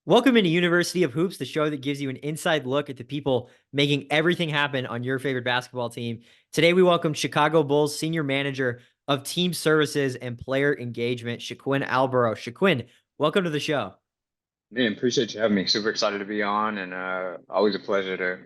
Welcome into University of Hoops, the show that gives you an inside look at the people making everything happen on your favorite basketball team. Today, we welcome Chicago Bulls Senior Manager of Team Services and Player Engagement, Shaquin Albrow. Shaquin, welcome to the show. Man, appreciate you having me. Super excited to be on, and always a pleasure to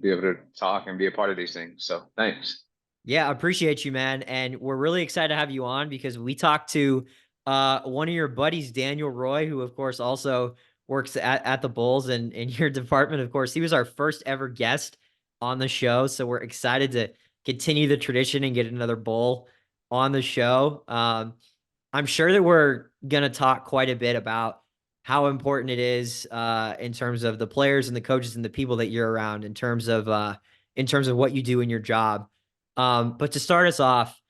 be able to talk and be a part of these things. So thanks. Yeah, appreciate you, man. And we're really excited to have you on because we talked to one of your buddies, Daniel Roy, who, of course, also works at the Bulls and in your department. Of course, he was our first ever guest on the show. So we're excited to continue the tradition and get another Bull on the show. I'm sure that we're going to talk quite a bit about how important it is in terms of the players and the coaches and the people that you're around in terms of what you do in your job. But to start us off,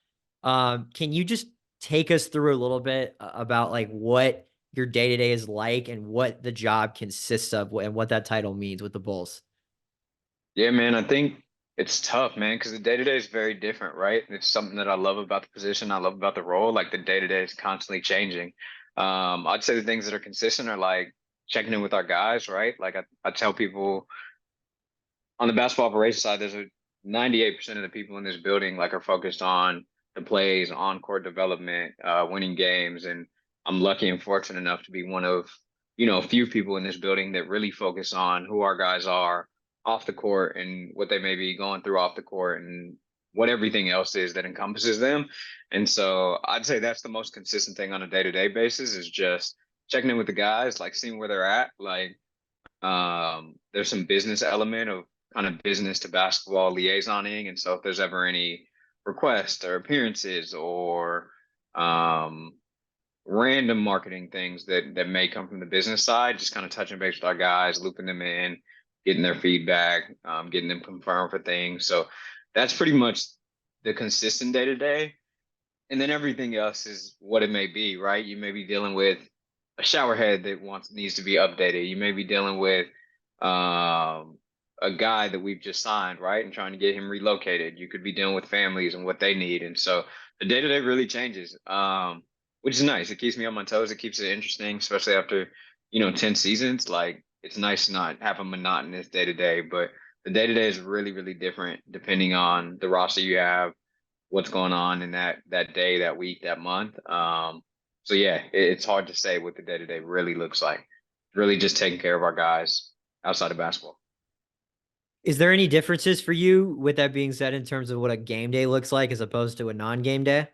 can you just take us through a little bit about like what your day to day is like and what the job consists of and what that title means with the Bulls? Yeah, man, I think it's tough, man, because the day to day is very different, right? It's something that I love about the position. I love about the role. Like the day to day is constantly changing. I'd say the things that are consistent are like checking in with our guys, right? Like I tell people on the basketball operations side, there's a 98% of the people in this building like are focused on the plays, on court development, winning games, and I'm lucky and fortunate enough to be one of a few people in this building that really focus on who our guys are off the court and what they may be going through off the court and what everything else is that encompasses them. And so I'd say that's the most consistent thing on a day-to-day basis is just checking in with the guys, like seeing where they're at, like there's some business element of kind of business to basketball liaisoning. And so if there's ever any requests or appearances or um, random marketing things that may come from the business side, just kind of touching base with our guys, looping them in, getting their feedback, getting them confirmed for things. So that's pretty much the consistent day to day. And then everything else is what it may be, right? You may be dealing with a shower head that needs to be updated. You may be dealing with a guy that we've just signed, right, and trying to get him relocated. You could be dealing with families and what they need, and so the day to day really changes, which is nice. It keeps me on my toes. It keeps it interesting, especially after 10 seasons. Like it's nice to not have a monotonous day to day, but the day to day is really really different depending on the roster you have, what's going on in that day, that week, that month. So yeah, it's hard to say what the day to day really looks like. Really just taking care of our guys outside of basketball. Is there any differences for you with that being said in terms of what a game day looks like as opposed to a non-game day?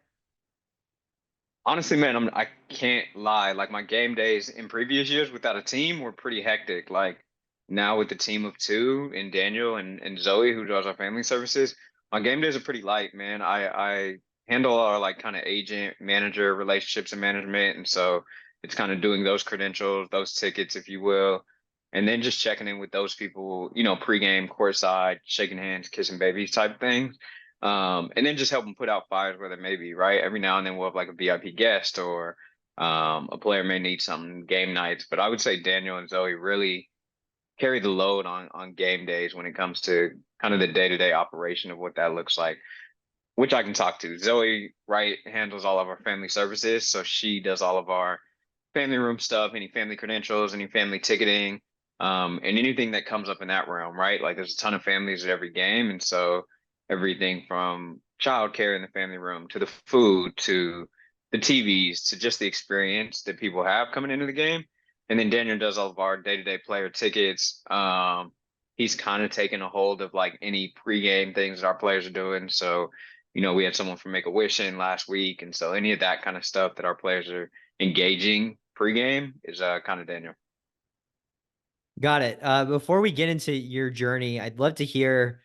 Honestly, man, I can't lie. Like my game days in previous years without a team were pretty hectic. Like now with the team of two and Daniel and Zoe who does our family services, my game days are pretty light, man. I handle our like kind of agent manager relationships and management, and so it's kind of doing those credentials, those tickets, if you will, and then just checking in with those people, pregame, courtside, shaking hands, kissing babies type things. And then just help them put out fires where they may be, right? Every now and then we'll have like a VIP guest or a player may need something game nights. But I would say Daniel and Zoe really carry the load on game days when it comes to kind of the day-to-day operation of what that looks like, which I can talk to. Zoe, right, handles all of our family services. So she does all of our family room stuff, any family credentials, any family ticketing, and anything that comes up in that realm, right? Like there's a ton of families at every game. And so everything from childcare in the family room to the food to the TVs to just the experience that people have coming into the game. And then Daniel does all of our day-to-day player tickets. He's kind of taken a hold of like any pregame things that our players are doing. So, we had someone from Make a Wish in last week. And so any of that kind of stuff that our players are engaging pregame is kind of Daniel. Got it. Before we get into your journey, I'd love to hear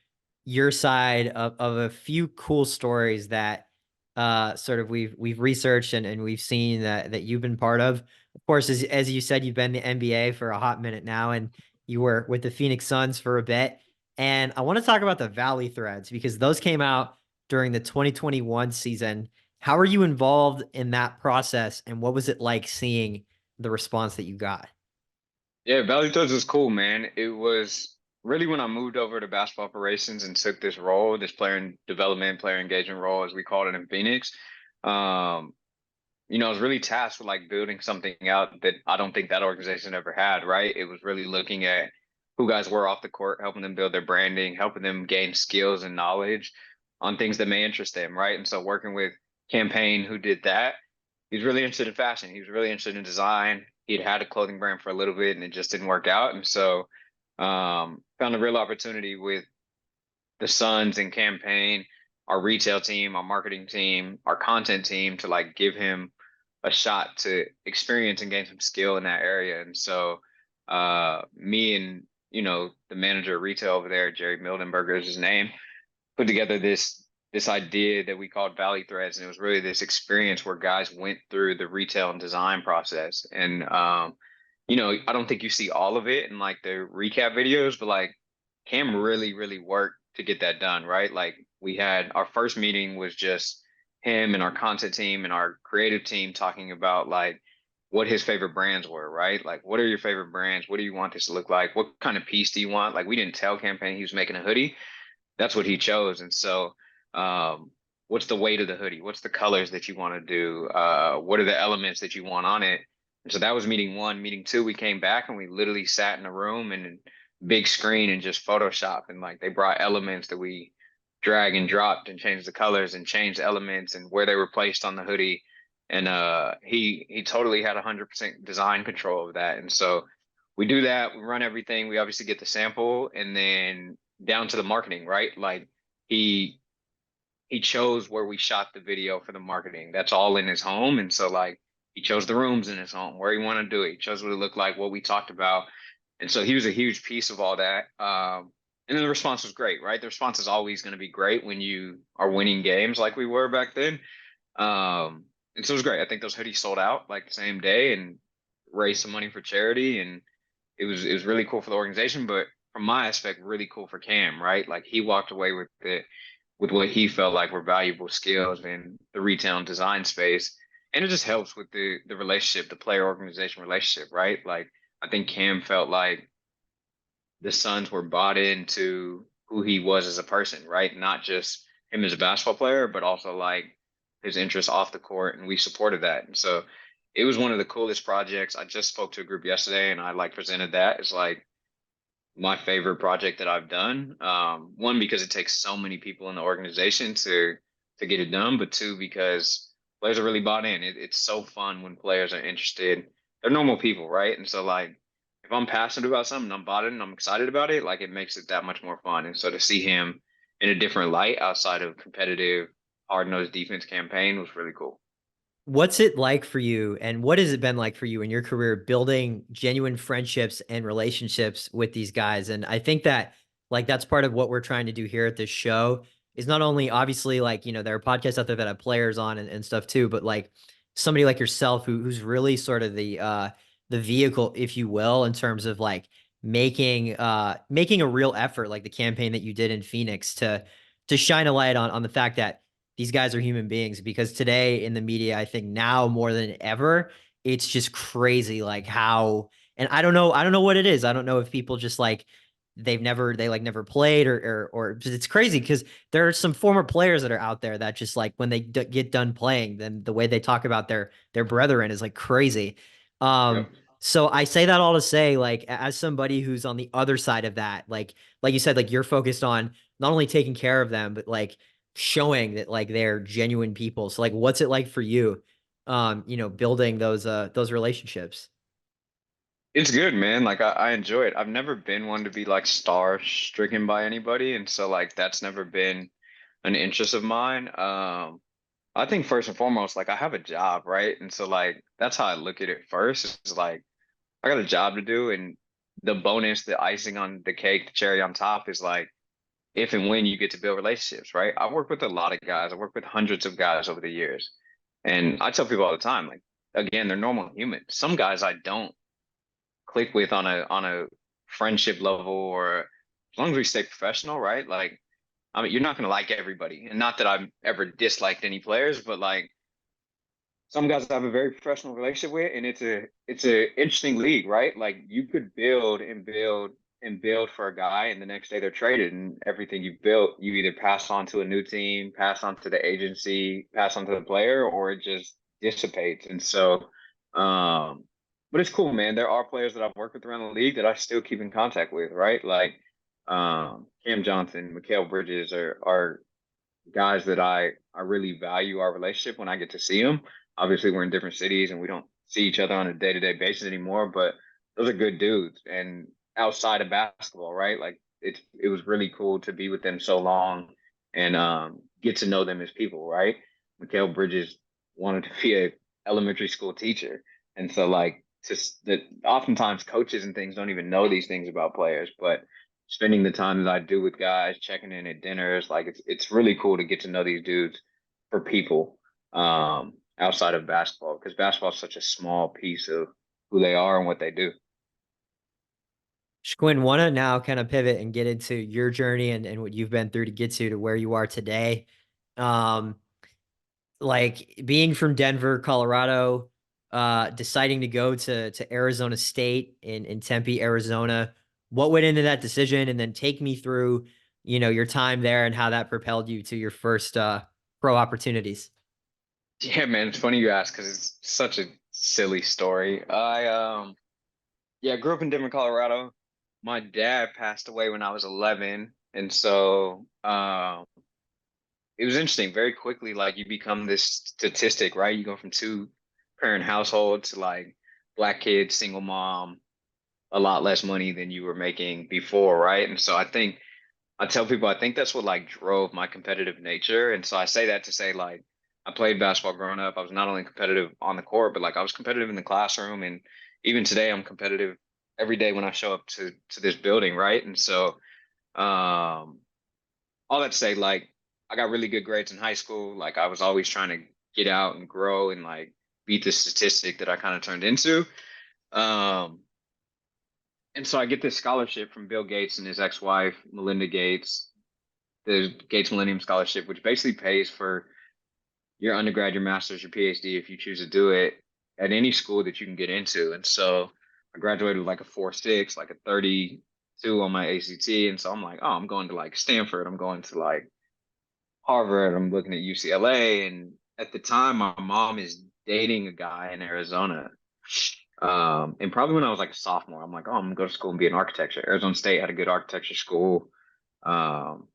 your side of a few cool stories that sort of we've researched and we've seen that you've been part of. Of course, as you said, you've been in the NBA for a hot minute now, and you were with the Phoenix Suns for a bit. And I want to talk about the Valley Threads because those came out during the 2021 season. How are you involved in that process, and what was it like seeing the response that you got? Yeah, Valley Threads was cool, man. It was really when I moved over to basketball operations and took this role, this player development, player engagement role, as we called it in Phoenix. Um, I was really tasked with like building something out that I don't think that organization ever had, right? It was really looking at who guys were off the court, helping them build their branding, helping them gain skills and knowledge on things that may interest them, right? And so working with Campaign, who did that, he was really interested in fashion. He was really interested in design. He'd had a clothing brand for a little bit and it just didn't work out. And so found a real opportunity with the Suns and Campaign, our retail team, our marketing team, our content team to like give him a shot to experience and gain some skill in that area. And so me and the manager of retail over there, Jerry Mildenberger is his name, put together this idea that we called Valley Threads. And it was really this experience where guys went through the retail and design process. And I don't think you see all of it in like the recap videos, but like Cam really, really worked to get that done, right? Like we had our first meeting was just him and our content team and our creative team talking about like what his favorite brands were, right? Like what are your favorite brands? What do you want this to look like? What kind of piece do you want? Like we didn't tell Campaign he was making a hoodie. That's what he chose. And so what's the weight of the hoodie? What's the colors that you want to do? What are the elements that you want on it? And so that was meeting one. Meeting two, we came back and we literally sat in a room and big screen and just Photoshop. And like they brought elements that we drag and dropped and changed the colors and changed elements and where they were placed on the hoodie. And he totally had 100% design control of that. And so we do that, we run everything, we obviously get the sample and then down to the marketing, right? Like he he chose where we shot the video for the marketing. That's all in his home. And so like he chose the rooms in his home, where he wanted to do it. He chose what it looked like, what we talked about. And so he was a huge piece of all that. And then the response was great, right? The response is always going to be great when you are winning games like we were back then. And so it was great. I think those hoodies sold out like the same day and raised some money for charity. And it was really cool for the organization, but from my aspect, really cool for Cam, right? Like he walked away with it with what he felt like were valuable skills in the retail and design space. And it just helps with the relationship, the player organization relationship, right? Like I think Cam felt like the Suns were bought into who he was as a person, right? Not just him as a basketball player, but also like his interests off the court, and we supported that. And so it was one of the coolest projects. I just spoke to a group yesterday, and I like presented that as like my favorite project that I've done. One because it takes so many people in the organization to get it done, but two because players are really bought in. It's so fun when players are interested. They're normal people, right? And so like if I'm passionate about something, I'm bought in, I'm excited about it, like it makes it that much more fun. And so to see him in a different light outside of competitive hard-nosed defense campaign was really cool. What's it like for you, and what has it been like for you in your career building genuine friendships and relationships with these guys? And I think that like that's part of what we're trying to do here at this show is not only obviously like, there are podcasts out there that have players on and stuff too, but like somebody like yourself who's really sort of the vehicle, if you will, in terms of like making a real effort like the campaign that you did in Phoenix to shine a light on the fact that these guys are human beings, because today in the media, I think now more than ever, it's just crazy like how, and I don't know what it is. I don't know if people just like they like never played or it's crazy because there are some former players that are out there that just like when they get done playing, then the way they talk about their brethren is like crazy. Um, Yep. so I say that all to say, like, as somebody who's on the other side of that, like you said, like you're focused on not only taking care of them, but like showing that like they're genuine people. So like what's it like for you building those relationships? It's good, man. Like I enjoy it. I've never been one to be like star stricken by anybody, and so like that's never been an interest of mine. I think first and foremost, like I have a job, right? And so like that's how I look at it first. It's like I got a job to do, and the bonus, the icing on the cake, the cherry on top is like if and when you get to build relationships, right? I work with a lot of guys. I work with hundreds of guys over the years. And I tell people all the time, like, again, they're normal humans. Some guys I don't click with on a friendship level or as long as we stay professional, right? Like, I mean, you're not gonna like everybody. And not that I've ever disliked any players, but like some guys I have a very professional relationship with, and it's a interesting league, right? Like you could build and build and build for a guy, and the next day they're traded, and everything you built, you either pass on to a new team, pass on to the agency, pass on to the player, or it just dissipates. And so, um, but it's cool, man. There are players that I've worked with around the league that I still keep in contact with, right? Like Cam Johnson, Mikal Bridges are guys that I really value our relationship when I get to see them. Obviously, we're in different cities and we don't see each other on a day-to-day basis anymore, but those are good dudes. And outside of basketball, right? Like it was really cool to be with them so long and get to know them as people, right? Mikal Bridges wanted to be a elementary school teacher. And so like just that oftentimes coaches and things don't even know these things about players, but spending the time that I do with guys, checking in at dinners, like it's really cool to get to know these dudes for people outside of basketball because basketball is such a small piece of who they are and what they do. Shquin, want to now kind of pivot and get into your journey and what you've been through to get to where you are today. Um, like being from Denver, Colorado, deciding to go to Arizona State in Tempe, Arizona. What went into that decision? And then take me through, your time there and how that propelled you to your first pro opportunities. Yeah, man, it's funny you ask because it's such a silly story. I grew up in Denver, Colorado. My dad passed away when I was 11, and so it was interesting. Very quickly, like you become this statistic, right? You go from two parent household to like black kid, single mom, a lot less money than you were making before, right? And so I tell people I think that's what like drove my competitive nature. And so I say that to say like I played basketball growing up. I was not only competitive on the court, but like I was competitive in the classroom. And even today I'm competitive every day when I show up to this building, right? And so um all that to say, like I got really good grades in high school. Like I was always trying to get out and grow and like beat the statistic that I kind of turned into. Um and so I get this scholarship from Bill Gates and his ex-wife, Melinda Gates, the Gates Millennium Scholarship, which basically pays for your undergrad, your master's, your PhD if you choose to do it at any school that you can get into. And so I graduated with like a 4.6, like a 32 on my ACT. And so I'm like, oh, I'm going to like Stanford. I'm going to like Harvard. I'm looking at UCLA. And at the time, my mom is dating a guy in Arizona. And probably when I was like a sophomore, I'm like, oh, I'm gonna go to school and be an architecture. Arizona State had a good architecture school. Um,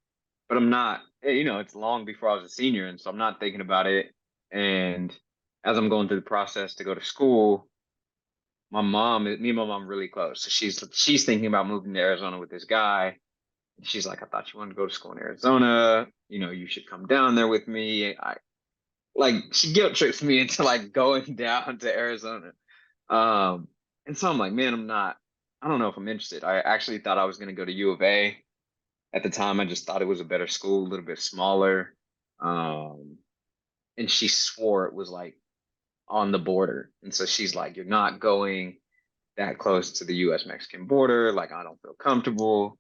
but I'm not, it's long before I was a senior, and so I'm not thinking about it. And as I'm going through the process to go to school, me and my mom are really close. So she's thinking about moving to Arizona with this guy. And she's like, I thought you wanted to go to school in Arizona. You should come down there with me. I like she guilt trips me into like going down to Arizona. Um, and so I'm like, man, I don't know if I'm interested. I actually thought I was going to go to U of A. At the time, I just thought it was a better school, a little bit smaller. Um, and she swore it was like on the border. And so she's like, you're not going that close to the US Mexican border. Like, I don't feel comfortable.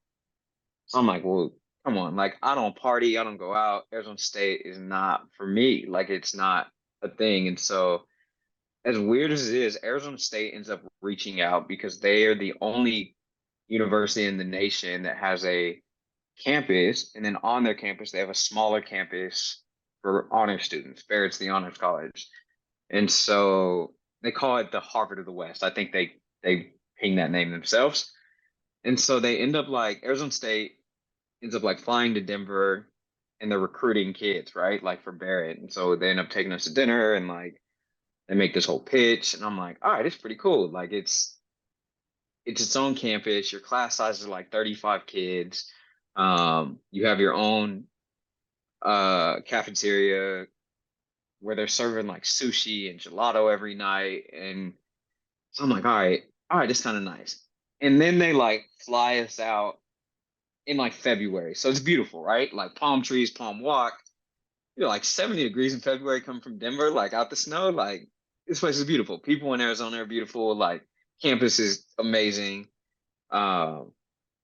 So I'm like, well, come on. Like, I don't party, I don't go out. Arizona State is not for me. Like, it's not a thing. And so, as weird as it is, Arizona State ends up reaching out because they are the only university in the nation that has a campus, and then on their campus they have a smaller campus for honor students. Barrett's the honors college, and so they call it the Harvard of the West. I think they ping that name themselves, and so they end up like Arizona State ends up like flying to Denver, and they're recruiting kids, right? Like for Barrett, and so they end up taking us to dinner, and like they make this whole pitch, and I'm like, all right, it's pretty cool. Like it's its own campus. Your class size is like 35 kids. You have your own cafeteria where they're serving like sushi and gelato every night. And so I'm like, all right, it's kind of nice. And then they like fly us out in like February. So it's beautiful, right? Like palm trees, palm walk. Like 70 degrees in February coming from Denver, like out the snow. Like this place is beautiful. People in Arizona are beautiful. Like campus is amazing. Um,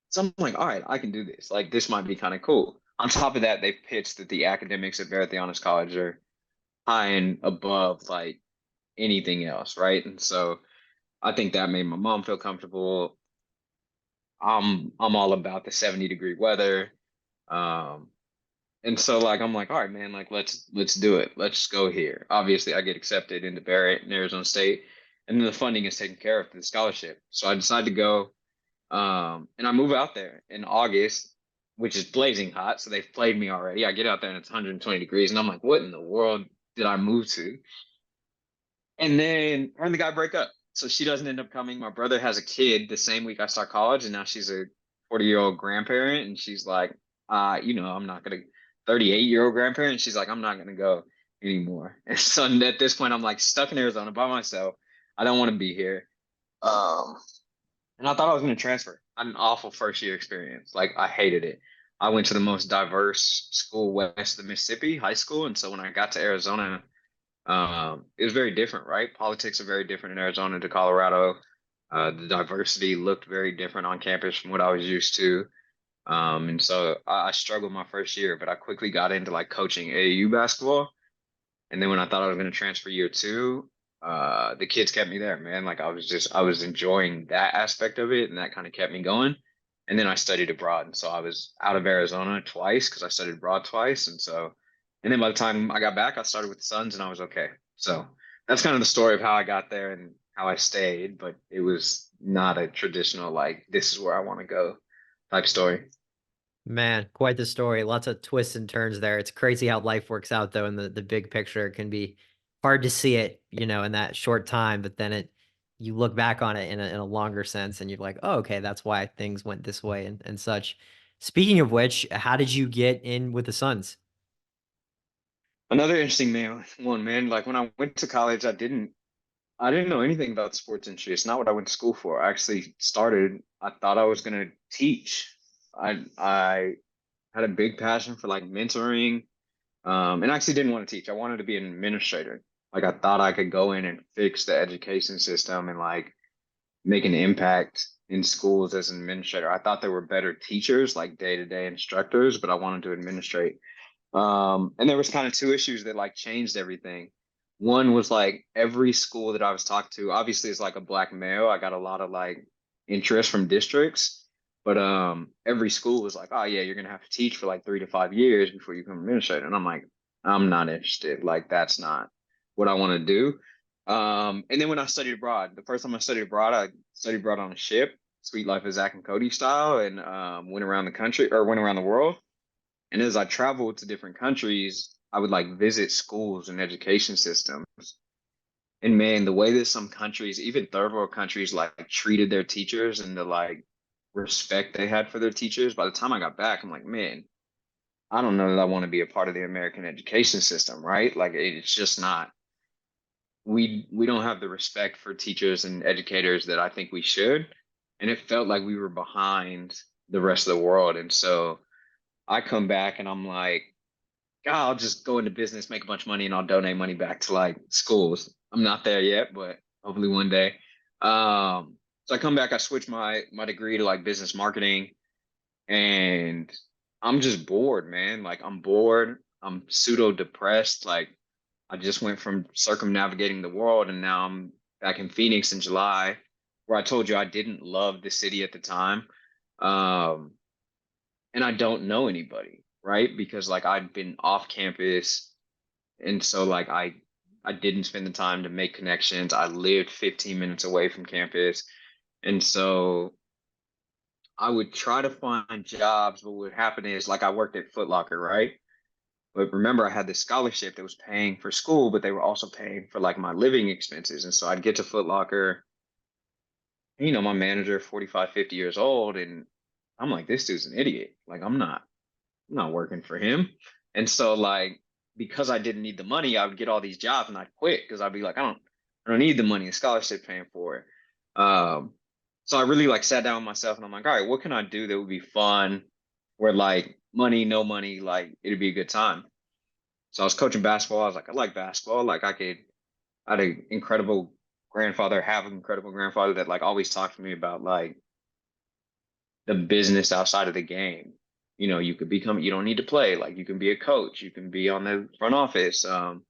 So I'm like, all right, I can do this. Like, this might be kind of cool. On top of that, they've pitched that the academics at Barrett the Honors College are high and above like anything else, right? And so I think that made my mom feel comfortable. I'm all about the 70-degree weather. Um, And so like I'm like, all right, man, like let's do it. Let's go here. Obviously, I get accepted into Barrett in Arizona State, and then the funding is taken care of through the scholarship. So I decided to go, and I move out there in August, which is blazing hot. So they've played me already. I get out there and it's 120 degrees, and I'm like, what in the world did I move to? And then her and the guy break up. So she doesn't end up coming. My brother has a kid the same week I start college, and now she's a 40-year-old grandparent. And she's like, I'm not gonna 38-year-old grandparent. And she's like, I'm not gonna go anymore. And so at this point, I'm like stuck in Arizona by myself. I don't want to be here. Um, and I thought I was gonna transfer. I had an awful first year experience. Like I hated it. I went to the most diverse school west of Mississippi, high school, and so when I got to Arizona, it was very different, right? Politics are very different in Arizona to Colorado. The diversity looked very different on campus from what I was used to. And so I struggled my first year, but I quickly got into like coaching AAU basketball. And then when I thought I was going to transfer year two, the kids kept me there, man. Like I was enjoying that aspect of it, and that kind of kept me going. And then I studied abroad, and so I was out of Arizona twice because I studied abroad twice, and then by the time I got back, I started with the Suns, and I was okay. So that's kind of the story of how I got there and how I stayed, but it was not a traditional like this is where I want to go type story. Man, quite the story. Lots of twists and turns there. It's crazy how life works out though in the big picture. It can be hard to see it, in that short time, but then you look back on it in a longer sense and you're like, oh, okay, that's why things went this way and such. Speaking of which, how did you get in with the Suns? Another interesting one, man. Like when I went to college, I didn't know anything about the sports industry. It's not what I went to school for. I actually started, I thought I was going to teach. I had a big passion for like mentoring, and I actually didn't want to teach. I wanted to be an administrator. Like I thought I could go in and fix the education system and like make an impact in schools as an administrator. I thought there were better teachers, like day-to-day instructors, but I wanted to administrate. And there was kind of two issues that like changed everything. One was like every school that I was talking to, obviously as like a black male, I got a lot of like interest from districts, but every school was like, oh yeah, you're gonna have to teach for like 3 to 5 years before you become administrator. And I'm like, I'm not interested. Like that's not what I want to do. And then when I studied abroad, the first time I studied abroad on a ship, Sweet Life of Zach and Cody style, and went around the country or went around the world. And as I traveled to different countries, I would like visit schools and education systems. And man, the way that some countries, even third world countries, like treated their teachers and the like respect they had for their teachers, by the time I got back, I'm like, man, I don't know that I want to be a part of the American education system, right? Like it's just not. We don't have the respect for teachers and educators that I think we should. And it felt like we were behind the rest of the world. And so I come back and I'm like, I'll just go into business, make a bunch of money, and I'll donate money back to like schools. I'm not there yet, but hopefully one day. So I come back, I switch my degree to like business marketing, and I'm just bored, man. Like I'm bored. I'm pseudo depressed. Like I just went from circumnavigating the world, and now I'm back in Phoenix in July, where I told you I didn't love the city at the time. Um, and I don't know anybody, right? Because like I'd been off campus, and so like I didn't spend the time to make connections. I lived 15 minutes away from campus, and so I would try to find jobs, but what would happen is like I worked at Foot Locker, right? But remember, I had this scholarship that was paying for school, but they were also paying for like my living expenses. And so I'd get to Foot Locker, my manager, 45, 50 years old, and I'm like, this dude's an idiot. Like I'm not working for him. And so like because I didn't need the money, I would get all these jobs and I'd quit because I'd be like, I don't need the money, the scholarship paying for it. Um, so I really like sat down with myself and I'm like, all right, what can I do that would be fun where like money, no money, like it'd be a good time. So I was coaching basketball. I was like, I like basketball. Like I had an incredible grandfather, have an incredible grandfather that like always talked to me about like the business outside of the game. You could become, you don't need to play. Like you can be a coach, you can be on the front office. So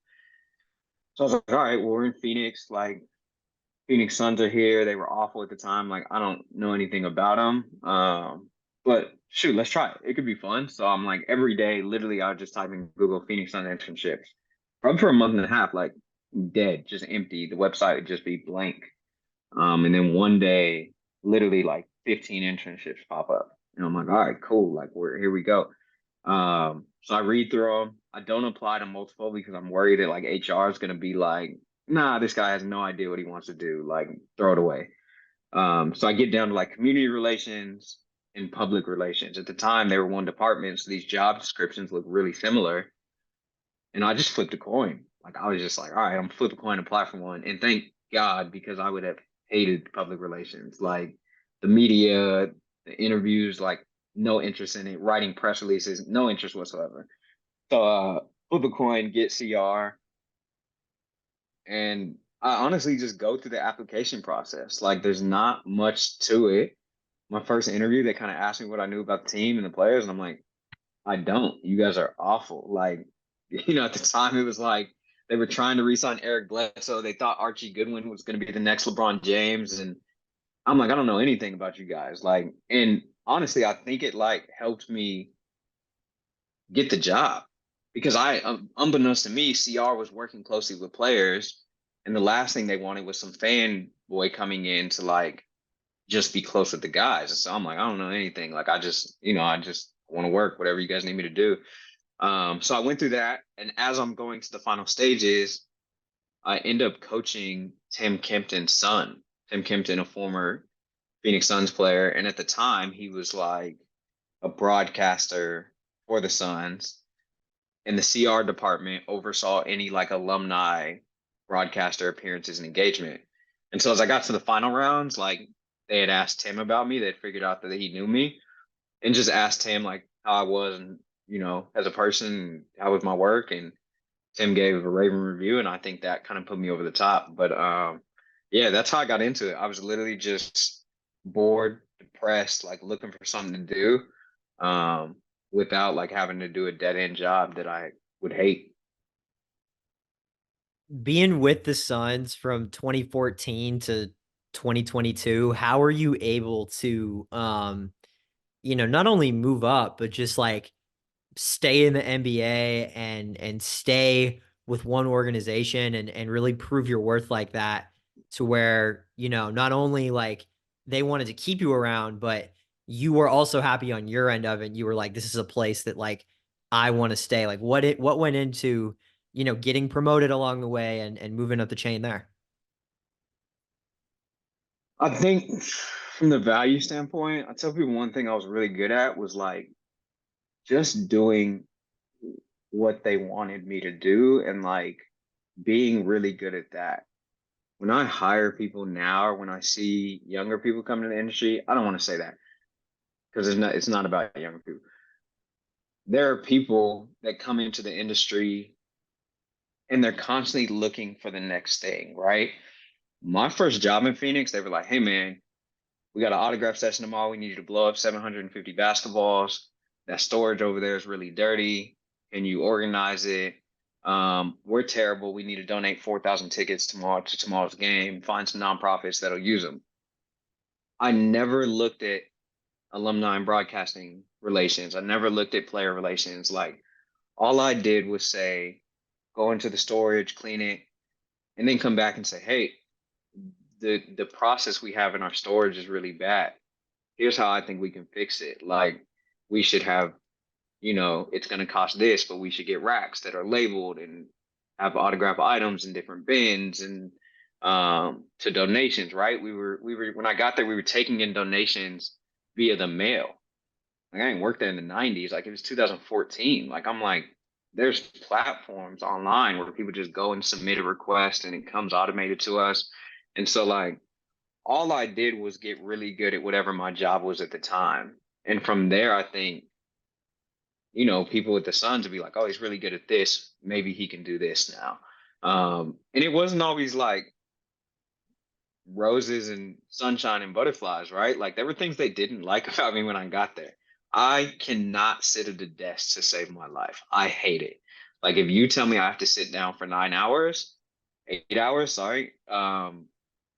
I was like, all right, well, we're in Phoenix. Like Phoenix Suns are here. They were awful at the time. Like I don't know anything about them. But shoot, let's try it. It could be fun. So I'm like every day, literally, I would just type in Google Phoenix Sun internships. Probably for a month and a half, like dead, just empty. The website would just be blank. And then one day, literally like 15 internships pop up. And I'm like, all right, cool. Like we're here we go. So I read through them. I don't apply to multiple because I'm worried that like HR is gonna be like, nah, this guy has no idea what he wants to do. Like throw it away. So I get down to like community relations and public relations. At the time, they were one department, so these job descriptions look really similar. And I just flipped a coin. Like I was just like, all right, I'm flip a coin, apply for one. And thank God, because I would have hated public relations. Like the media, the interviews, like no interest in it, writing press releases, no interest whatsoever. So flip a coin, get CR, and I honestly just go through the application process. Like there's not much to it. My first interview, they kind of asked me what I knew about the team and the players, and I'm like, I don't. You guys are awful. Like, at the time it was like they were trying to re-sign Eric Bledsoe. They thought Archie Goodwin was going to be the next LeBron James, and I'm like, I don't know anything about you guys. Like, and honestly, I think it like helped me get the job because unbeknownst to me, CR was working closely with players, and the last thing they wanted was some fan boy coming in to like just be close with the guys. And so I'm like, I don't know anything. Like, I just want to work, whatever you guys need me to do. So I went through that, and as I'm going to the final stages, I end up coaching Tim Kempton's son. Tim Kempton, a former Phoenix Suns player, and at the time he was like a broadcaster for the Suns, and the CR department oversaw any like alumni broadcaster appearances and engagement. And so as I got to the final rounds, like they had asked Tim about me, they'd figured out that he knew me, and just asked Tim like how I was and as a person, how was my work, and Tim gave a raving review, and I think that kind of put me over the top. But yeah, that's how I got into it. I was literally just bored, depressed, like looking for something to do, without like having to do a dead end job that I would hate. Being with the Suns from 2014 to 2022, how are you able to not only move up, but just like stay in the NBA and stay with one organization and really prove your worth like that to where, not only like they wanted to keep you around, but you were also happy on your end of it. You were like, this is a place that like I want to stay. Like what went into, getting promoted along the way and moving up the chain there? I think from the value standpoint, I tell people one thing I was really good at was like just doing what they wanted me to do and like being really good at that. When I hire people now or when I see younger people come to the industry, I don't want to say that because it's not about younger people. There are people that come into the industry and they're constantly looking for the next thing, right? My first job in Phoenix, they were like, "Hey man, we got an autograph session tomorrow. We need you to blow up 750 basketballs. That storage over there is really dirty. Can you organize it? We're terrible. We need to donate 4,000 tickets tomorrow to tomorrow's game. Find some nonprofits that'll use them." I never looked at alumni and broadcasting relations. I never looked at player relations. Like all I did was say, go into the storage, clean it, and then come back and say, hey, the process we have in our storage is really bad. Here's how I think we can fix it. Like we should have, it's going to cost this, but we should get racks that are labeled and have autograph items in different bins and to donations, right? We were when I got there, we were taking in donations via the mail. Like I didn't work there in the 90s. Like it was 2014. Like I'm like, there's platforms online where people just go and submit a request and it comes automated to us. And so like all I did was get really good at whatever my job was at the time. And from there, I think, people with the Suns would be like, oh, he's really good at this. Maybe he can do this now. And it wasn't always like roses and sunshine and butterflies, right? Like there were things they didn't like about me when I got there. I cannot sit at a desk to save my life. I hate it. Like if you tell me I have to sit down for 9 hours, 8 hours, sorry,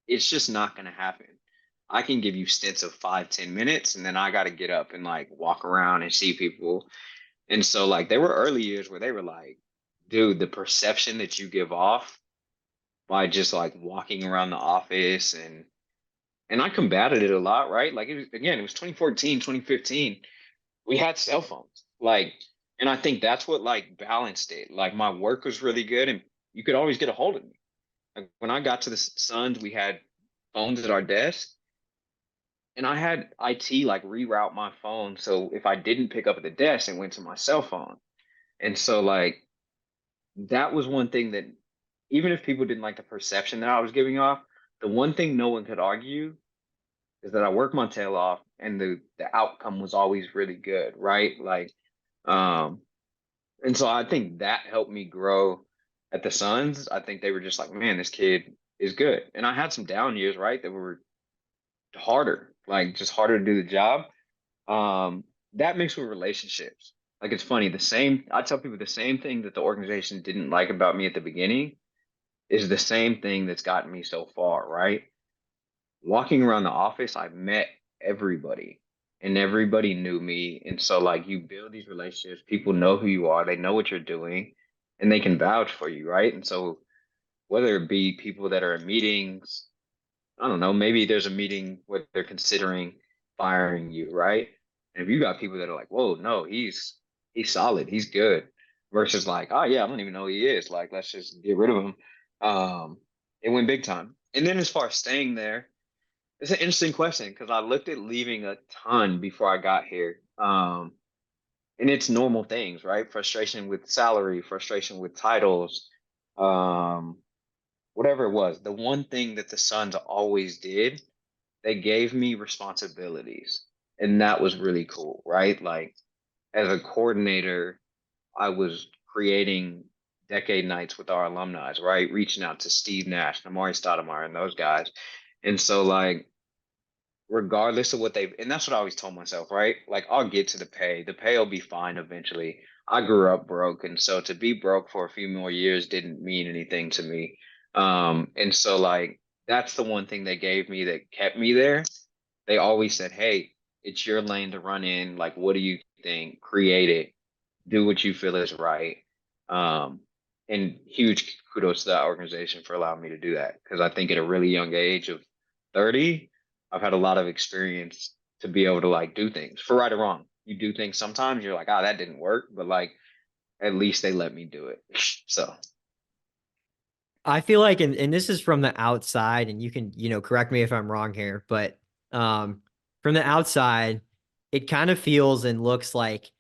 it's just not going to happen. I can give you stints of 5, 10 minutes, and then I got to get up and like walk around and see people. And so like there were early years where they were like, dude, the perception that you give off by just like walking around the office, and I combated it a lot, right? Like it was, again, it was 2014, 2015. We had cell phones. Like, and I think that's what like balanced it. Like my work was really good and you could always get a hold of me. Like when I got to the Suns, we had phones at our desk, and I had IT like reroute my phone so if I didn't pick up at the desk, it went to my cell phone. And so like that was one thing that even if people didn't like the perception that I was giving off, the one thing no one could argue is that I worked my tail off and the outcome was always really good, right? Like um and so I think that helped me grow at the Suns. I think they were just like, man, this kid is good. And I had some down years, right, that were harder, like just harder to do the job. Um, that mixed with relationships. Like it's funny, I tell people the same thing that the organization didn't like about me at the beginning is the same thing that's gotten me so far, right? Walking around the office, I met everybody and everybody knew me. And so like you build these relationships, people know who you are, they know what you're doing, and they can vouch for you, right? And so whether it be people that are in meetings, I don't know, maybe there's a meeting where they're considering firing you, right? And if you got people that are like, whoa, no, he's solid, he's good, versus like, oh yeah, I don't even know who he is. Like, let's just get rid of him. It went big time. And then as far as staying there, it's an interesting question because I looked at leaving a ton before I got here. And it's normal things, right? Frustration with salary, frustration with titles, um, whatever it was. The one thing that the Suns always did, they gave me responsibilities. And that was really cool, right? Like as a coordinator, I was creating decade nights with our alumni, right? Reaching out to Steve Nash, Amari Stoudemire, and those guys. And so like regardless of what they've, and that's what I always told myself, right? Like I'll get to the pay. The pay will be fine eventually. I grew up broke, and so to be broke for a few more years didn't mean anything to me. And so like that's the one thing they gave me that kept me there. They always said, "Hey, it's your lane to run in. Like, what do you think? Create it. Do what you feel is right." Um, and huge kudos to that organization for allowing me to do that because I think at a really young age of 30, I've had a lot of experience to be able to like do things for right or wrong. You do things sometimes you're like, oh, that didn't work, but like at least they let me do it. So I feel like, and this is from the outside, and you can, correct me if I'm wrong here, but from the outside, it kind of feels and looks like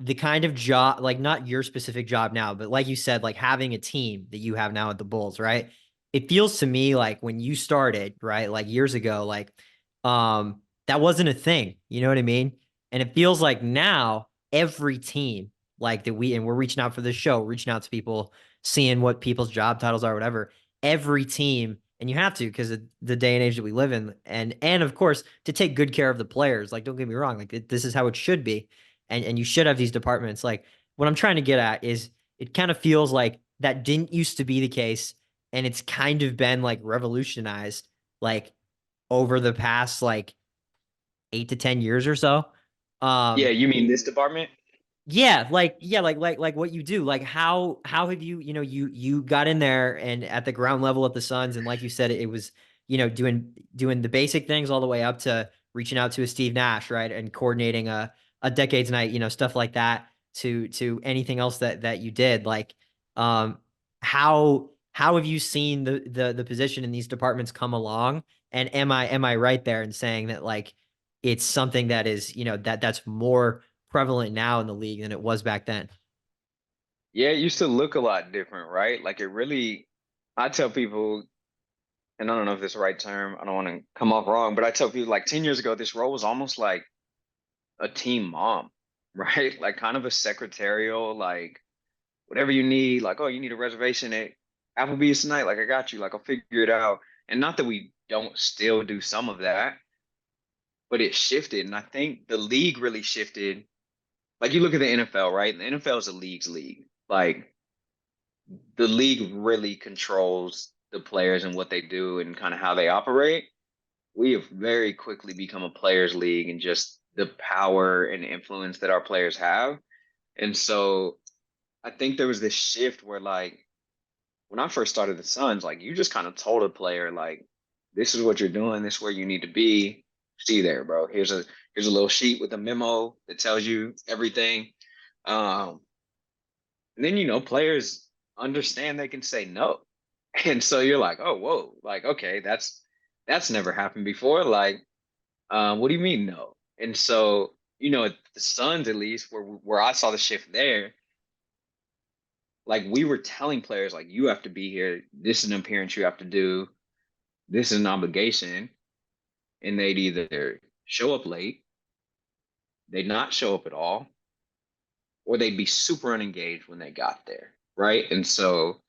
the kind of job, like not your specific job now, but like you said, like having a team that you have now at the Bulls, right? It feels to me like when you started, right, like years ago, like that wasn't a thing. You know what I mean? And it feels like now every team, like that we and we're reaching out for this show, reaching out to people, seeing what people's job titles are, whatever. Every team, and you have to because of the day and age that we live in, and of course to take good care of the players. Like, don't get me wrong, like this is how it should be, and you should have these departments. Like what I'm trying to get at is it kind of feels like that didn't used to be the case, and it's kind of been like revolutionized, like over the past like 8 to 10 years or so. yeah, Um, you mean this department? like what you do. Like how have you, you got in there and at the ground level at the Suns, and like you said, it was, doing the basic things all the way up to reaching out to a Steve Nash, right? And coordinating a decades night, stuff like that to anything else that you did. Like um how have you seen the position in these departments come along? And am I right there in saying that like it's something that is, that's more prevalent now in the league than it was back then? Yeah, it used to look a lot different, right? Like it really, I tell people, and I don't know if this is the right term, I don't want to come off wrong, but I tell people like 10 years ago, this role was almost like a team mom, right? Like kind of a secretarial, like whatever you need, like, oh, you need a reservation at Applebee's tonight, like I got you, like I'll figure it out. And not that we don't still do some of that, but it shifted. And I think the league really shifted. Like you look at the NFL, right? The NFL is a league's league. Like the league really controls the players and what they do and kind of how they operate. we have very quickly become a players league and just the power and influence that our players have. And so I think there was this shift where like when I first started the Suns, like you just kind of told a player like, this is what you're doing, this is where you need to be. See there, bro. Here's a little sheet with a memo that tells you everything. Um, and then players understand they can say no. And so you're like, oh, whoa, like, okay, that's never happened before. Like, what do you mean no? And so, at the Suns, at least, where I saw the shift there, like we were telling players, like, you have to be here. This is an appearance you have to do. This is an obligation. And they'd either show up late, they'd not show up at all, or they'd be super unengaged when they got there. Right. And so,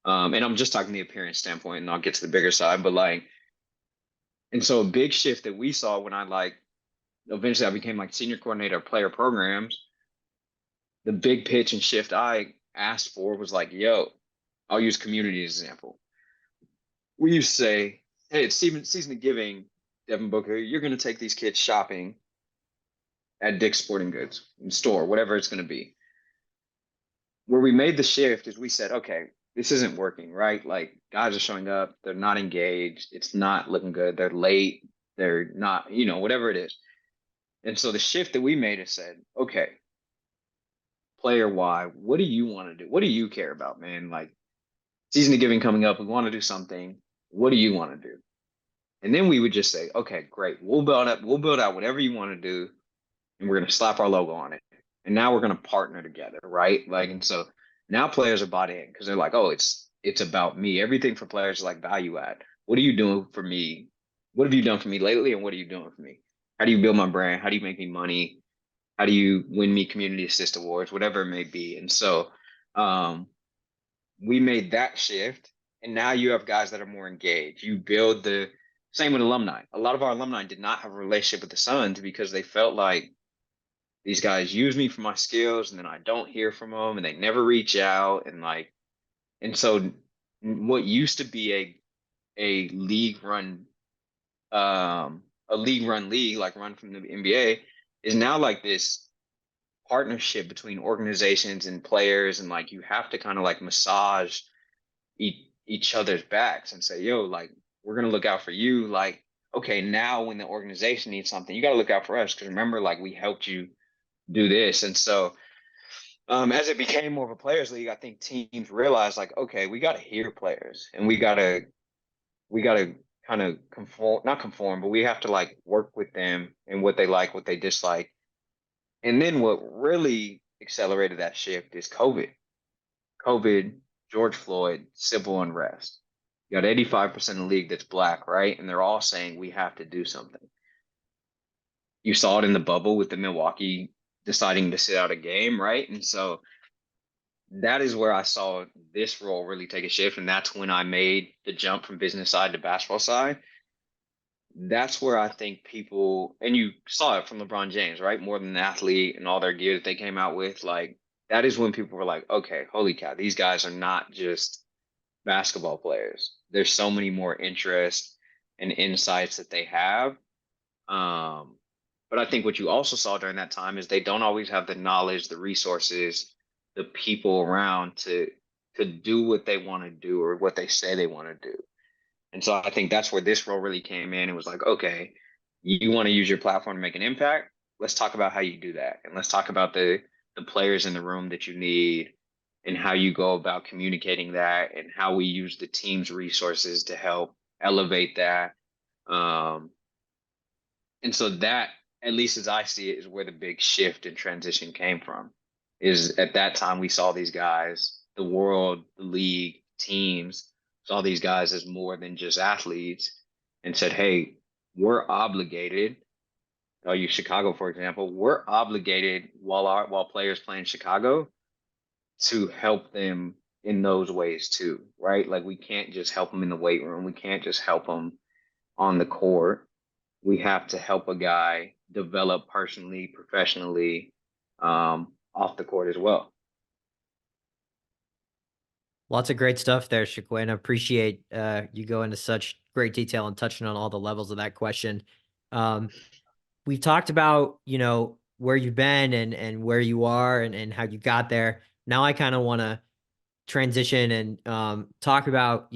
and I'm just talking the appearance standpoint, and I'll get to the bigger side, but like, and so a big shift that we saw when I like eventually I became like senior coordinator of player programs, the big pitch and shift I asked for was like, yo, I'll use community as an example. We used to say, hey, it's season of giving, Devin Booker, you're going to take these kids shopping at Dick's Sporting Goods store, whatever it's going to be. Where we made the shift is we said, okay, this isn't working, right? Like guys are showing up, they're not engaged, it's not looking good, they're late, they're not, whatever it is. And so the shift that we made is said, okay, player Y, what do you want to do? What do you care about, man? Like season of giving coming up, we want to do something. What do you want to do? And then we would just say, okay, great. We'll build out whatever you want to do, and we're gonna slap our logo on it. And now we're gonna partner together, right? Like, and so now players are bought in because they're like, oh, it's about me. Everything for players is like value add. What are you doing for me? What have you done for me lately? And what are you doing for me? How do you build my brand? How do you make me money? How do you win me community assist awards, whatever it may be? And so um, we made that shift, and now you have guys that are more engaged. You build the same with alumni. A lot of our alumni did not have a relationship with the Suns because they felt like these guys use me for my skills, and then I don't hear from them, and they never reach out, and like, and so what used to be a league run league like run from the NBA is now like this partnership between organizations and players, and like you have to kind of like massage each other's backs and say, yo, like we're gonna look out for you. Like, okay, now when the organization needs something, you got to look out for us because remember, like we helped you do this. And so as it became more of a players league, I think teams realized like, okay, we got to hear players, and we got to kind of conform, not conform, but we have to like work with them and what they like, what they dislike. And then what really accelerated that shift is COVID, George Floyd, civil unrest. You got 85% of the league that's black, right? And they're all saying we have to do something. You saw it in the bubble with the Milwaukee deciding to sit out a game, right? And so that is where I saw this role really take a shift. And that's when I made the jump from business side to basketball side. That's where I think people, and you saw it from LeBron James, right? More than an athlete and all their gear that they came out with. Like, that is when people were like, okay, holy cow, these guys are not just basketball players. There's so many more interests and insights that they have. Um, but I think what you also saw during that time is they don't always have the knowledge, the resources, the people around to do what they want to do or what they say they want to do. And so I think that's where this role really came in. It was like, okay, you want to use your platform to make an impact? Let's talk about how you do that. And let's talk about the players in the room that you need and how you go about communicating that and how we use the team's resources to help elevate that. Um, and so that, at least as I see it, is where the big shift and transition came from. Is at that time we saw these guys, the world, the league, teams, saw these guys as more than just athletes and said, hey, we're obligated. I'll use Chicago, for example. We're obligated while players play in Chicago to help them in those ways too, right? Like we can't just help them in the weight room. We can't just help them on the court. We have to help a guy develop personally, professionally, off the court as well. Lots of great stuff there, Shaquin. I appreciate you go into such great detail and touching on all the levels of that question. Um, we've talked about, where you've been and where you are and how you got there. Now I kind of want to transition and talk about,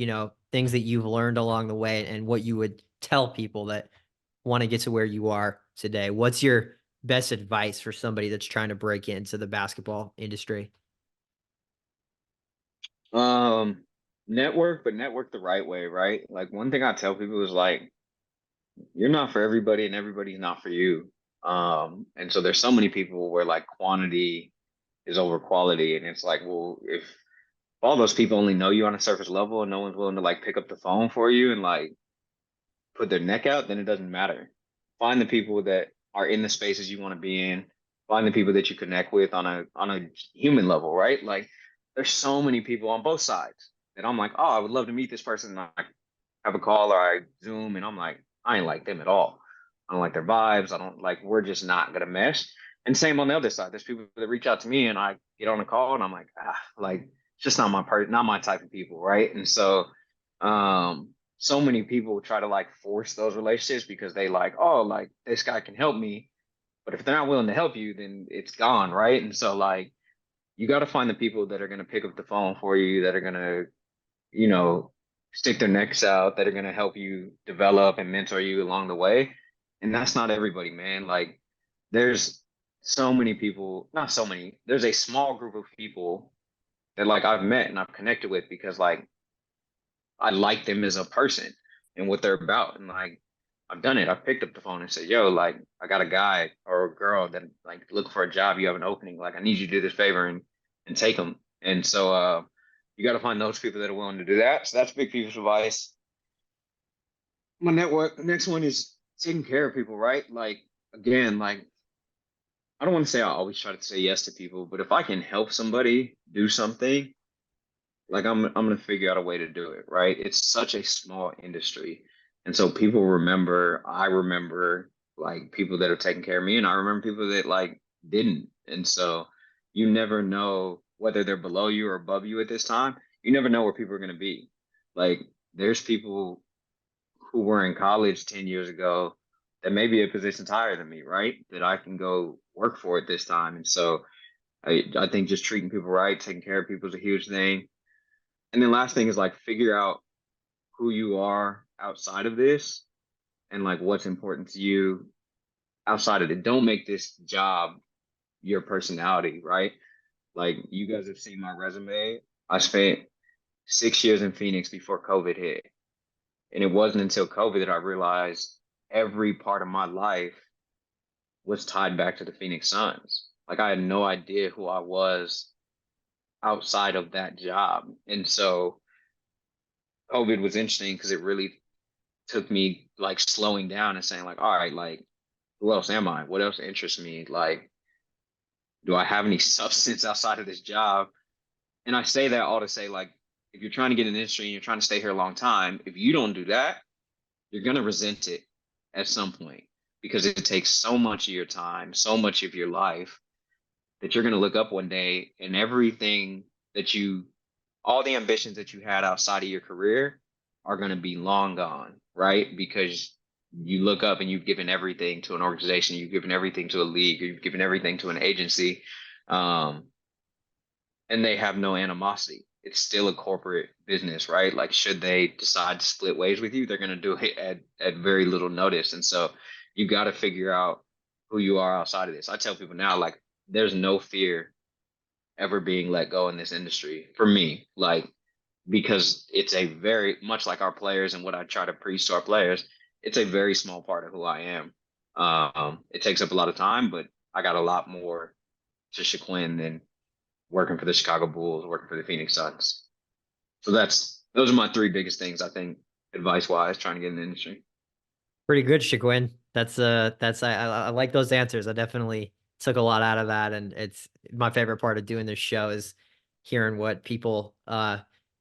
things that you've learned along the way and what you would tell people that want to get to where you are today. What's your best advice for somebody that's trying to break into the basketball industry? Um, Network, but network the right way, right? Like one thing I tell people is like, you're not for everybody and everybody's not for you. And so there's so many people where like quantity is over quality. And it's like, well, if all those people only know you on a surface level and no one's willing to like pick up the phone for you and like put their neck out, then it doesn't matter. Find the people that are in the spaces you want to be in. Find the people that you connect with on a human level, right? Like there's so many people on both sides that I'm like, oh, I would love to meet this person. And I have a call or I Zoom, and I'm like, I ain't like them at all. I don't like their vibes. I don't like. We're just not gonna mesh. And same on the other side. There's people that reach out to me, and I get on a call, and I'm like, like it's just not my part, not my type of people, right? And so, so many people try to like force those relationships because they like, oh, like this guy can help me, but if they're not willing to help you, then it's gone, right? And so like you got to find the people that are going to pick up the phone for you, that are going to, you know, stick their necks out, that are going to help you develop and mentor you along the way. And that's not everybody, man. Like there's so many people, not so many, there's a small group of people that like I've met and I've connected with because like I like them as a person and what they're about. And like I've done it. I've picked up the phone and said, yo, like I got a guy or a girl that like look for a job, you have an opening. Like I need you to do this favor and take them. And so you got to find those people that are willing to do that. So that's a big piece of advice. My network, the next one is taking care of people, right? Like again, like I don't want to say I always try to say yes to people, but if I can help somebody do something, like I'm gonna figure out a way to do it, right? It's such a small industry. And so people remember, I remember like people that have taken care of me, and I remember people that like didn't. And so you never know whether they're below you or above you at this time. You never know where people are gonna be. Like there's people who were in college 10 years ago that may be in positions higher than me, right? That I can go work for at this time. And so I think just treating people right, taking care of people is a huge thing. And then last thing is like figure out who you are outside of this and like what's important to you outside of it. Don't make this job your personality, right? Like you guys have seen my resume. I spent 6 years in Phoenix before COVID hit. And it wasn't until COVID that I realized every part of my life was tied back to the Phoenix Suns. Like I had no idea who I was outside of that job. And so COVID was interesting because it really took me like slowing down and saying like, all right, like who else am I? What else interests me? Like, do I have any substance outside of this job? And I say that all to say like, if you're trying to get in the industry and you're trying to stay here a long time, if you don't do that, you're gonna resent it at some point because it takes so much of your time, so much of your life that you're gonna look up one day and everything that you all the ambitions that you had outside of your career are going to be long gone, right? Because you look up and you've given everything to an organization, you've given everything to a league, or you've given everything to an agency, um, and they have no animosity. It's still a corporate business, right? Like, should they decide to split ways with you, they're going to do it at very little notice. And so you got to figure out who you are outside of this. I tell people now, like, there's no fear ever being let go in this industry for me. Like, because it's a very much like our players and what I try to preach to our players, it's a very small part of who I am. It takes up a lot of time, but I got a lot more to Shaquin than working for the Chicago Bulls, working for the Phoenix Suns. So those are my three biggest things I think advice wise trying to get in the industry. Pretty good, Shaquin. That's I like those answers. I definitely took a lot out of that, and it's my favorite part of doing this show is hearing what people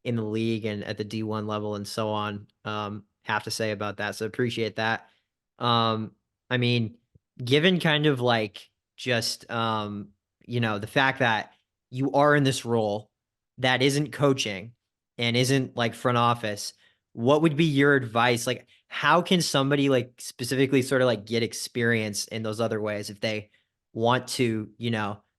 in the league and at the D1 level and so on have to say about that. So appreciate that. Um, I mean, given kind of like just the fact that you are in this role that isn't coaching, and isn't like front office, what would be your advice? Like, how can somebody like specifically sort of like get experience in those other ways if they want to,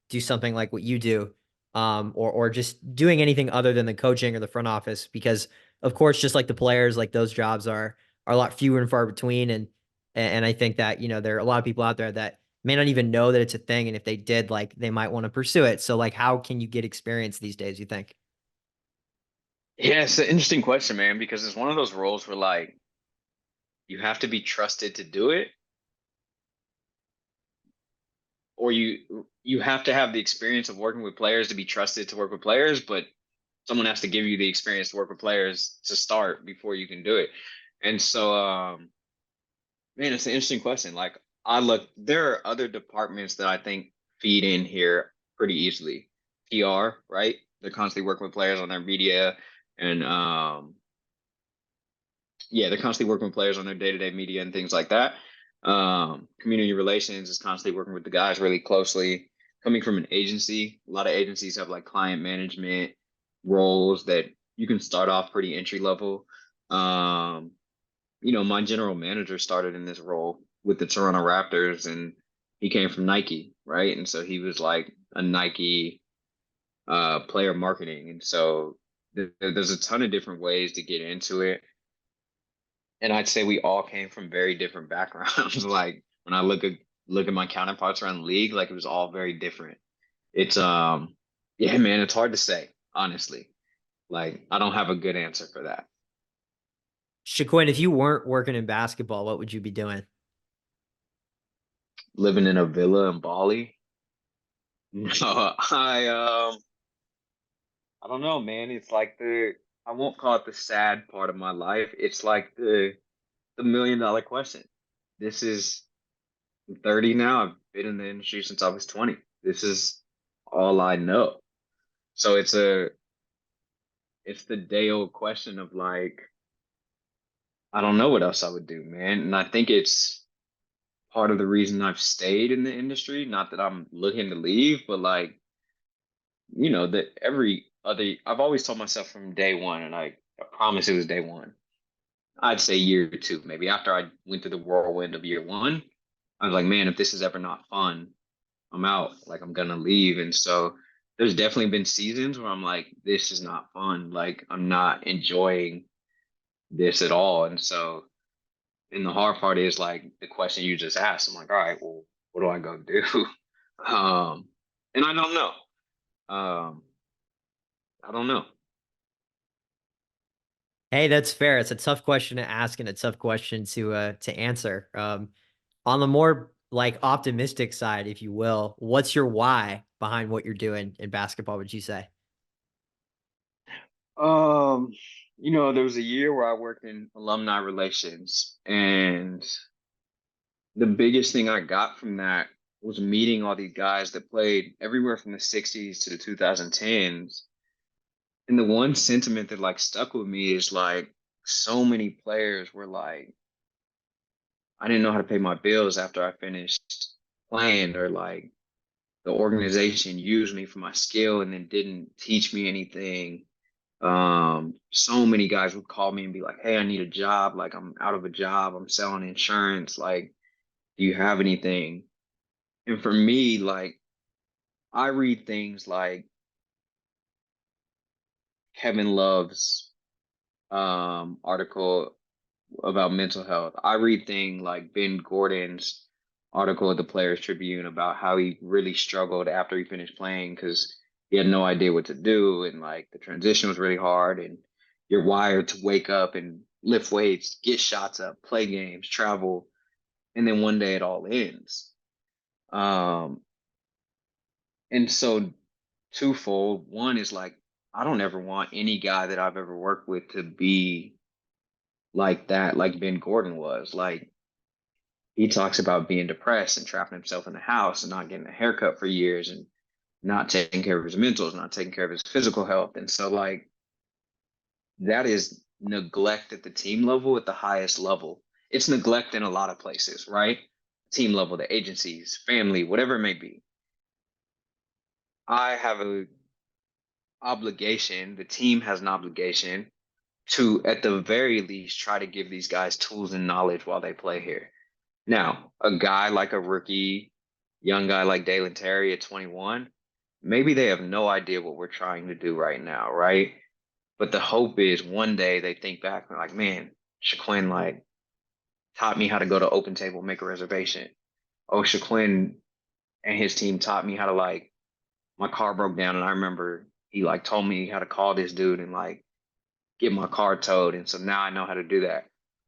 do something like what you do, or just doing anything other than the coaching or the front office? Because of course, just like the players, like those jobs are a lot fewer and far between, and I think that there are a lot of people out there that may not even know that it's a thing, and if they did, like they might want to pursue it. So, like, how can you get experience these days? You think? Yeah, it's an interesting question, man, because it's one of those roles where like you have to be trusted to do it, or you have to have the experience of working with players to be trusted to work with players, but someone has to give you the experience to work with players to start before you can do it. And so man, it's an interesting question. Like I look, there are other departments that I think feed in here pretty easily. PR, right? They're constantly working with players on their media and yeah, they're constantly working with players on their day-to-day media and things like that. Community relations is constantly working with the guys really closely. Coming from an agency, a lot of agencies have like client management roles that you can start off pretty entry level. Um, my general manager started in this role with the Toronto Raptors and he came from Nike, right? And so he was like a Nike player marketing. And so there's a ton of different ways to get into it. And I'd say we all came from very different backgrounds. Like when I look at my counterparts around the league, like it was all very different. It's yeah, man, it's hard to say, honestly. Like I don't have a good answer for that. Shaquin, if you weren't working in basketball, what would you be doing? Living in a villa in Bali. No, I don't know, man. It's like I won't call it the sad part of my life. It's like the $1 million question. This is I'm 30 now. I've been in the industry since I was 20. This is all I know. So it's the day old question of like, I don't know what else I would do, man. And I think it's part of the reason I've stayed in the industry. Not that I'm looking to leave, but like, that I've always told myself from day one, and I promise it was day one. I'd say year two, maybe after I went through the whirlwind of year one, I was like, man, if this is ever not fun, I'm out. Like I'm gonna leave. And so there's definitely been seasons where I'm like, this is not fun. Like I'm not enjoying this at all. And so, and the hard part is like the question you just asked. I'm like, all right, well, what do I go do? Um, and I don't know. Um, I don't know. Hey, that's fair. It's a tough question to ask and a tough question to answer. On the more like optimistic side, if you will, what's your why behind what you're doing in basketball, would you say? Um, there was a year where I worked in alumni relations, and the biggest thing I got from that was meeting all these guys that played everywhere from the 60s to the 2010s. And the one sentiment that like stuck with me is like so many players were like, I didn't know how to pay my bills after I finished playing, or like the organization used me for my skill and then didn't teach me anything. So many guys would call me and be like, "Hey, I need a job. Like, I'm out of a job. I'm selling insurance. Like, do you have anything?" And for me, like, I read things like Kevin Love's article about mental health. I read things like Ben Gordon's article at the Players Tribune about how he really struggled after he finished playing because he had no idea what to do, and like the transition was really hard, and you're wired to wake up and lift weights, get shots up, play games, travel, and then one day it all ends. Um, and so twofold. One is like I don't ever want any guy that I've ever worked with to be like that, like Ben Gordon was. Like he talks about being depressed and trapping himself in the house and not getting a haircut for years and not taking care of his mentals, not taking care of his physical health. And so like that is neglect at the team level at the highest level. It's neglect in a lot of places, right? Team level, the agencies, family, whatever it may be. I have a obligation, the team has an obligation to, at the very least, try to give these guys tools and knowledge while they play here. Now, a guy like a rookie, young guy like Dalen Terry at 21, maybe they have no idea what we're trying to do right now, right? But the hope is one day they think back and like, man, Shaquin like taught me how to go to Open Table, make a reservation. Oh, Shaquin and his team taught me how to like my car broke down and I remember he like told me how to call this dude and like get my car towed. And so now I know how to do that.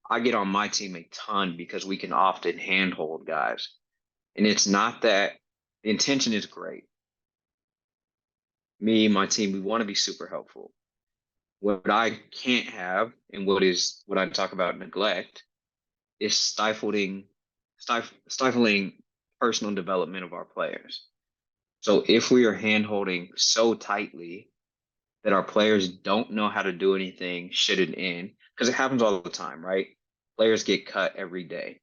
I get on my team a ton because we can often handhold guys. And it's not that the intention is great. Me, my team, we want to be super helpful. What I can't have and what I talk about neglect is stifling personal development of our players. So if we are handholding so tightly that our players don't know how to do anything should it end, because it happens all the time, right? Players get cut every day.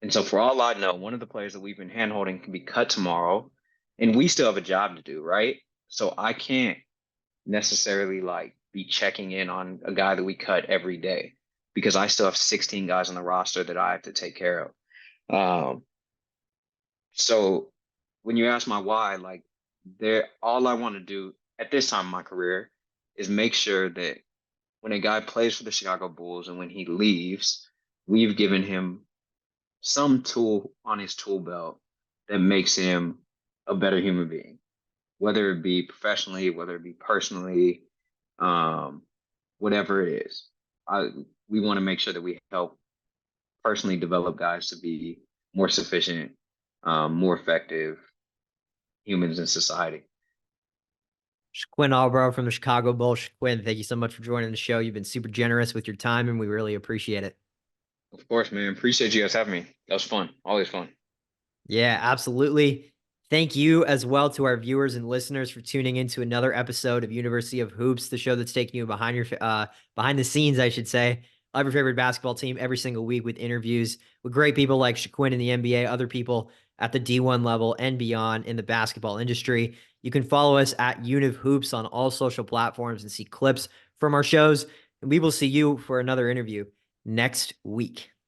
And so for all I know, one of the players that we've been handholding can be cut tomorrow, and we still have a job to do, right? So I can't necessarily like be checking in on a guy that we cut every day because I still have 16 guys on the roster that I have to take care of. So when you ask my why, like there, all I want to do at this time in my career is make sure that when a guy plays for the Chicago Bulls and when he leaves, we've given him some tool on his tool belt that makes him a better human being, whether it be professionally, whether it be personally, um, whatever it is. I, we want to make sure that we help personally develop guys to be more sufficient, more effective humans in society. Shaquin Albrow from the Chicago Bulls. Shaquin, thank you so much for joining the show. You've been super generous with your time, and we really appreciate it. Of course, man. Appreciate you guys having me. That was fun. Always fun. Yeah, absolutely. Thank you as well to our viewers and listeners for tuning into another episode of University of Hoops, the show that's taking you behind the scenes, I should say, of your favorite basketball team every single week with interviews with great people like Shaquin in the NBA, other people at the D1 level and beyond in the basketball industry. You can follow us at Univ Hoops on all social platforms and see clips from our shows. And we will see you for another interview next week.